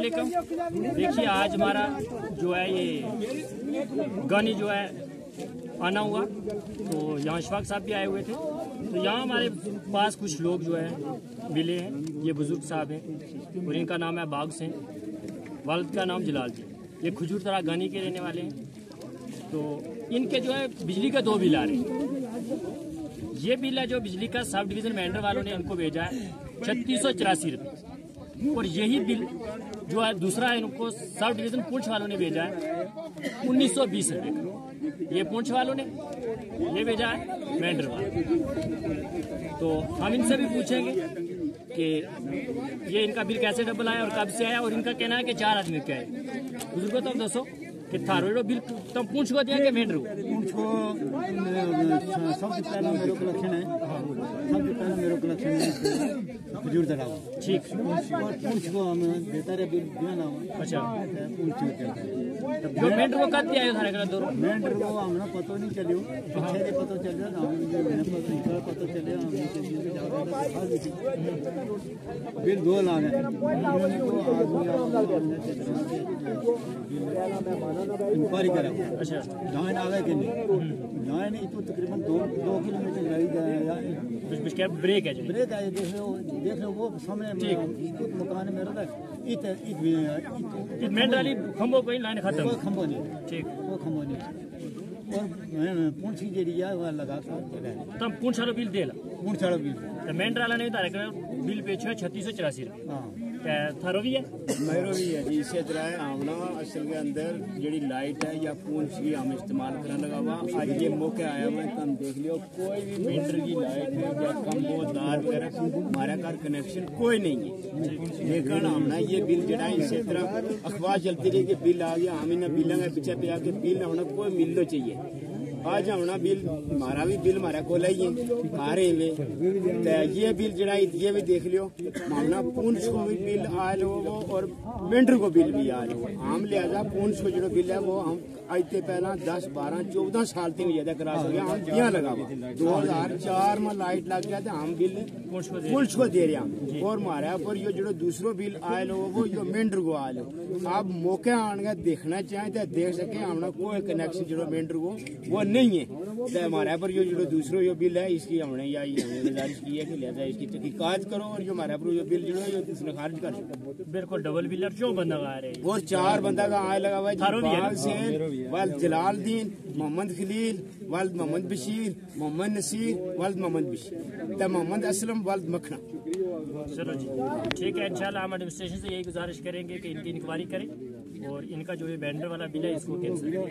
वालेकुम। देखिए आज हमारा जो है ये गानी जो है आना हुआ, तो यहाँ इशफाक साहब भी आए हुए थे। तो यहाँ हमारे पास कुछ लोग जो है मिले हैं। ये बुजुर्ग साहब हैं और इनका नाम है बाग हुसैन, वालिद का नाम जलाल जी। ये खजूर तरा गानी के रहने वाले हैं। तो इनके जो है बिजली का 2 बिल आ रहे हैं। ये बिल है जो बिजली का सब डिवीज़न मैंडर वालों ने इनको भेजा है 3684 रुपये, और यही बिल जो है दूसरा है इनको सब डिवीज़न पुंछ वालों ने भेजा है 1920 रुपये का। ये पुंछ वालों ने ये भेजा है मैंडर वालों। तो हम इनसे भी पूछेंगे कि ये इनका बिल कैसे डबल आया और कब से आया, और इनका कहना है कि 4 आदमी क्या है। बुजुर्गो तो दसो कि थारो बिल तुम पूंछ को दिया कि मेंढर को? पूंछ को सबसे पहला मेरे कलेक्शन है, सबसे पहला मेरे कलेक्शन है खजूर तरा। ठीक। और पूंछ को हम देता रहे बिल दिया ना। अच्छा, पूंछ जो मेंढर को कब दिया थारे का? दो मेंढर को हमने पता नहीं चलियो, पीछे से पता चल रहा ना, पता चले बिल 2 लाख है। इंक्वायरी करा। अच्छा, लाइन आ गए कि नहीं? लाइन इतो तकरीबन 2 किलोमीटर रही ब्रेक है। ब्रेक है, देख लो वो सामने मकान में मेरा मेंढर वाली खंभों को ही लाइन खत्म। वो खंभो नहीं। ठीक, वो खंभो नहीं। और पूंछ की जेडी है वो लगा कर तब पूंछ वाला बिल दे ला। पूंछ वाला बिल तो मेंढर वाला नहीं तारे का बिल पे 3684 रुपये। हाँ, थारो भी है? मेरो भी है जी। इसी तरह आमना असल के अंदर जी लाइट है या पूंछ की हम इस्तेमाल करने लगा हुआ। आज ये मौके आया हुआ है, तुम देख लियो कोई भी मीटर की लाइट है या कम्बो तार वगैरह हमारे घर कनेक्शन कोई नहीं है। लेकिन हमने ये बिल जड़ा इसी तरह अखबार चलती रही कि बिल आ गया, हम इन्हें बिल पीछे पे आके बिल होना कोई मिलना चाहिए। आज हमना बिल हमारा भी बिल हमारा को ही है आ रहे में। ये बिल जड़ा ये भी देख लियो, हमना पूंछ को भी बिल आ लो वो और मेंढर को बिल भी आ लो। हम लिहाजा पूंछ को जो बिल है वो हम आते पहला 10, 12, 14 साल तक ज्यादा करा सके। हम यहाँ लगा 2004 में लाइट लग गया था, हम बिल पुंछ को दे रहे। और हमारे पर ये जो दूसरो बिल आए लो वो जो मेंढर को आ लो। आप मौके आने देखना चाहे तो देख सके हमने कोई कनेक्शन जो मेंढर को वो नहीं है। तो हमारे पर जो दूसरो जो बिल है इसकी हमने गुजारिश की है कि लिहाजा इसकी तहकीकात करो और जो हमारे पर जो बिल जो है इसने खारिज कर दो। बिल्कुल डबल बिलर 4 बंदा आ रहे हैं। और 4 बंदा का आए लगा हुआ है। वालिद जलालदीन, मोहम्मद खलील, वालिद मोहम्मद बशीर, मोहम्मद नसीर, वालिद मोहम्मद बशीर, तो मोहम्मद असलम, वालिद मखना। चलो जी, ठीक है। इंशाल्लाह हम एडमिनिस्ट्रेशन से यही गुजारिश करेंगे कि इनकी इंक्वायरी करें और इनका जो ये वेंडर वाला बिल है इसको कैंसिल करें।